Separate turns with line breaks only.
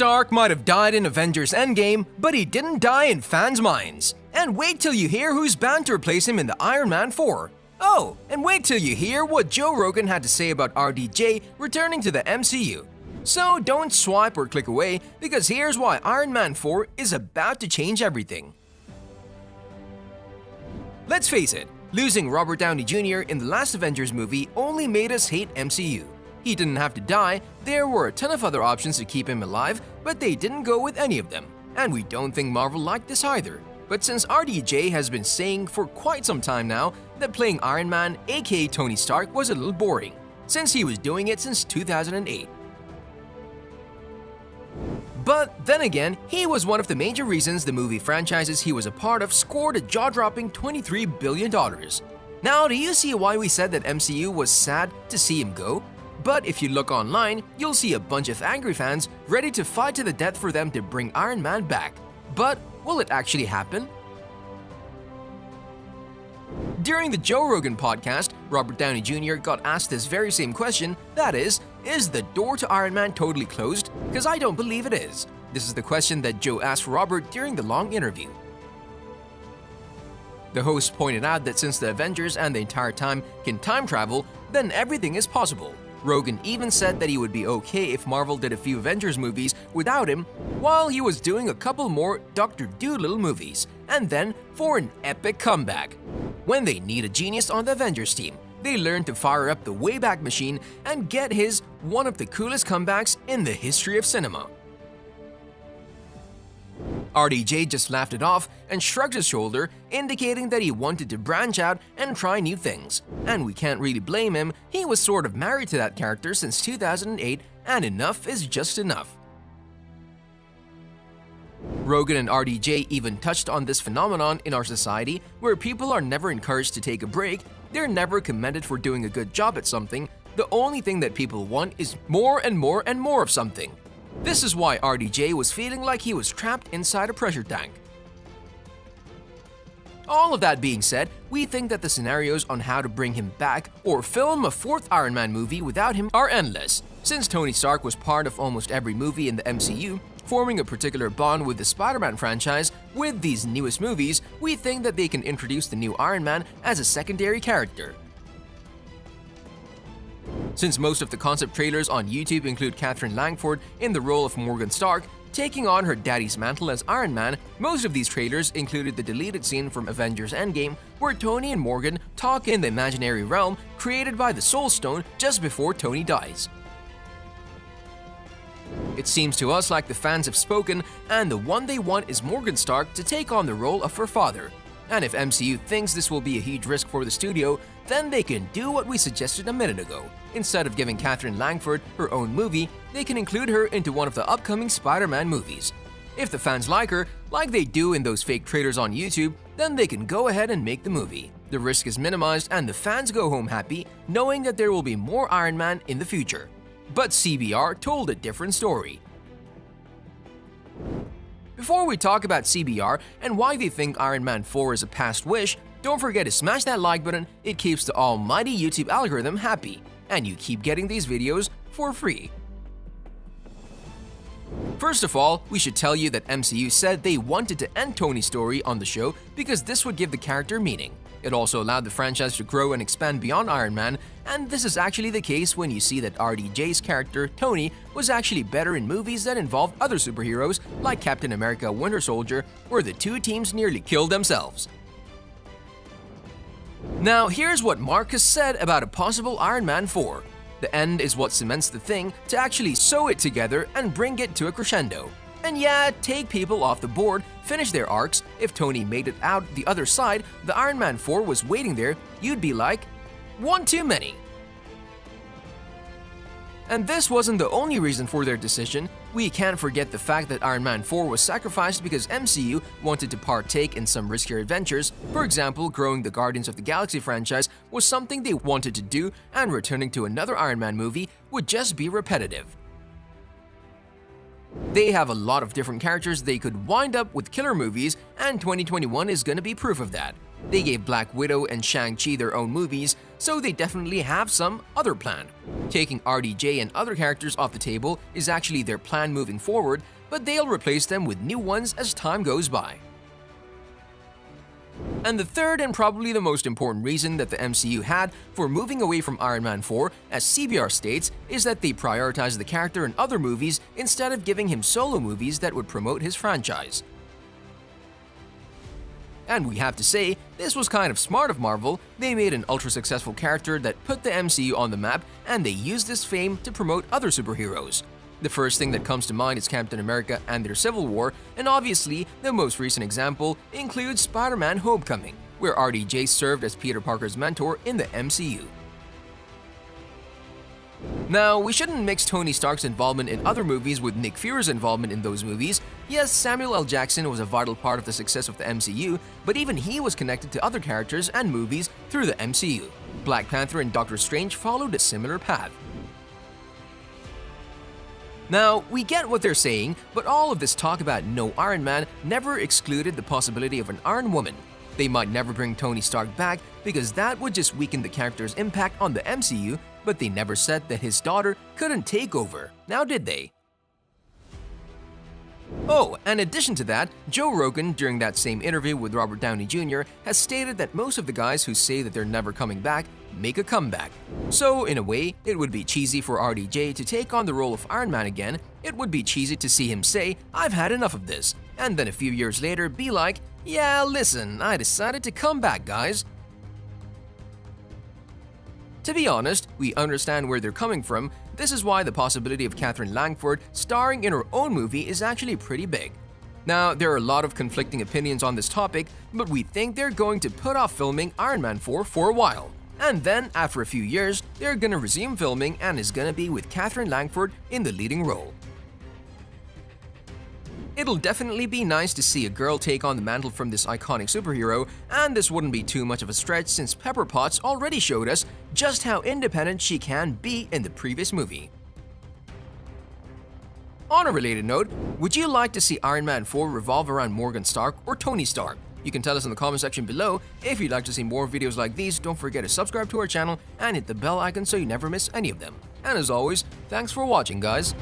Stark might have died in Avengers Endgame, but he didn't die in fans' minds. And wait till you hear who's bound to replace him in the Iron Man 4. Oh, and wait till you hear what Joe Rogan had to say about RDJ returning to the MCU. So don't swipe or click away, because here's why Iron Man 4 is about to change everything. Let's face it, losing Robert Downey Jr. in the last Avengers movie only made us hate MCU. He didn't have to die, there were a ton of other options to keep him alive, but they didn't go with any of them. And we don't think Marvel liked this either. But since RDJ has been saying for quite some time now that playing Iron Man, aka Tony Stark, was a little boring, since he was doing it since 2008. But then again, he was one of the major reasons the movie franchises he was a part of scored a jaw-dropping $23 billion. Now, do you see why we said that MCU was sad to see him go? But if you look online, you'll see a bunch of angry fans ready to fight to the death for them to bring Iron Man back. But will it actually happen? During the Joe Rogan podcast, Robert Downey Jr. got asked this very same question, that is the door to Iron Man totally closed? Because I don't believe it is. This is the question that Joe asked Robert during the long interview. The host pointed out that since the Avengers and the entire time can time travel, then everything is possible. Rogan even said that he would be okay if Marvel did a few Avengers movies without him, while he was doing a couple more Dr. Dolittle movies, and then for an epic comeback. When they need a genius on the Avengers team, they learn to fire up the Wayback Machine and get his one of the coolest comebacks in the history of cinema. RDJ just laughed it off and shrugged his shoulder, indicating that he wanted to branch out and try new things. And we can't really blame him, he was sort of married to that character since 2008, and enough is just enough. Rogan and RDJ even touched on this phenomenon in our society where people are never encouraged to take a break, they're never commended for doing a good job at something, the only thing that people want is more and more and more of something. This is why RDJ was feeling like he was trapped inside a pressure tank. All of that being said, we think that the scenarios on how to bring him back or film a fourth Iron Man movie without him are endless. Since Tony Stark was part of almost every movie in the MCU, forming a particular bond with the Spider-Man franchise, with these newest movies, we think that they can introduce the new Iron Man as a secondary character. Since most of the concept trailers on YouTube include Katherine Langford in the role of Morgan Stark, taking on her daddy's mantle as Iron Man, most of these trailers included the deleted scene from Avengers Endgame where Tony and Morgan talk in the imaginary realm created by the Soul Stone just before Tony dies. It seems to us like the fans have spoken, and the one they want is Morgan Stark to take on the role of her father. And if MCU thinks this will be a huge risk for the studio, then they can do what we suggested a minute ago. Instead of giving Katherine Langford her own movie, they can include her into one of the upcoming Spider-Man movies. If the fans like her, like they do in those fake trailers on YouTube, then they can go ahead and make the movie. The risk is minimized and the fans go home happy, knowing that there will be more Iron Man in the future. But CBR told a different story. Before we talk about CBR and why they think Iron Man 4 is a past wish, don't forget to smash that like button, it keeps the almighty YouTube algorithm happy, and you keep getting these videos for free. First of all, we should tell you that MCU said they wanted to end Tony's story on the show because this would give the character meaning. It also allowed the franchise to grow and expand beyond Iron Man, and this is actually the case when you see that RDJ's character, Tony, was actually better in movies that involved other superheroes like Captain America Winter Soldier, where the two teams nearly killed themselves. Now, here's what Marcus said about a possible Iron Man 4. The end is what cements the thing to actually sew it together and bring it to a crescendo. And yeah, take people off the board, finish their arcs. If Tony made it out the other side, the Iron Man 4 was waiting there, you'd be like, one too many. And this wasn't the only reason for their decision. We can't forget the fact that Iron Man 4 was sacrificed because MCU wanted to partake in some riskier adventures. For example, growing the Guardians of the Galaxy franchise was something they wanted to do, and returning to another Iron Man movie would just be repetitive. They have a lot of different characters they could wind up with killer movies, and 2021 is gonna be proof of that. They gave Black Widow and Shang-Chi their own movies, so they definitely have some other plan. Taking RDJ and other characters off the table is actually their plan moving forward, but they'll replace them with new ones as time goes by. And the third and probably the most important reason that the MCU had for moving away from Iron Man 4, as CBR states, is that they prioritized the character in other movies instead of giving him solo movies that would promote his franchise. And we have to say, this was kind of smart of Marvel. They made an ultra-successful character that put the MCU on the map, and they used this fame to promote other superheroes. The first thing that comes to mind is Captain America and their Civil War, and obviously, the most recent example includes Spider-Man: Homecoming, where RDJ served as Peter Parker's mentor in the MCU. Now, we shouldn't mix Tony Stark's involvement in other movies with Nick Fury's involvement in those movies. Yes, Samuel L. Jackson was a vital part of the success of the MCU, but even he was connected to other characters and movies through the MCU. Black Panther and Doctor Strange followed a similar path. Now, we get what they're saying, but all of this talk about no Iron Man never excluded the possibility of an Iron Woman. They might never bring Tony Stark back because that would just weaken the character's impact on the MCU, but they never said that his daughter couldn't take over, now did they? Oh, in addition to that, Joe Rogan, during that same interview with Robert Downey Jr., has stated that most of the guys who say that they're never coming back make a comeback. So, in a way, it would be cheesy for RDJ to take on the role of Iron Man again. It would be cheesy to see him say, "I've had enough of this," and then a few years later be like, "Yeah, listen, I decided to come back, guys." To be honest, we understand where they're coming from. This is why the possibility of Katherine Langford starring in her own movie is actually pretty big. Now, there are a lot of conflicting opinions on this topic, but we think they're going to put off filming Iron Man 4 for a while. And then, after a few years, they're gonna resume filming and is gonna be with Katherine Langford in the leading role. It'll definitely be nice to see a girl take on the mantle from this iconic superhero, and this wouldn't be too much of a stretch since Pepper Potts already showed us just how independent she can be in the previous movie. On a related note, would you like to see Iron Man 4 revolve around Morgan Stark or Tony Stark? You can tell us in the comment section below. If you'd like to see more videos like these, don't forget to subscribe to our channel and hit the bell icon so you never miss any of them. And as always, thanks for watching, guys.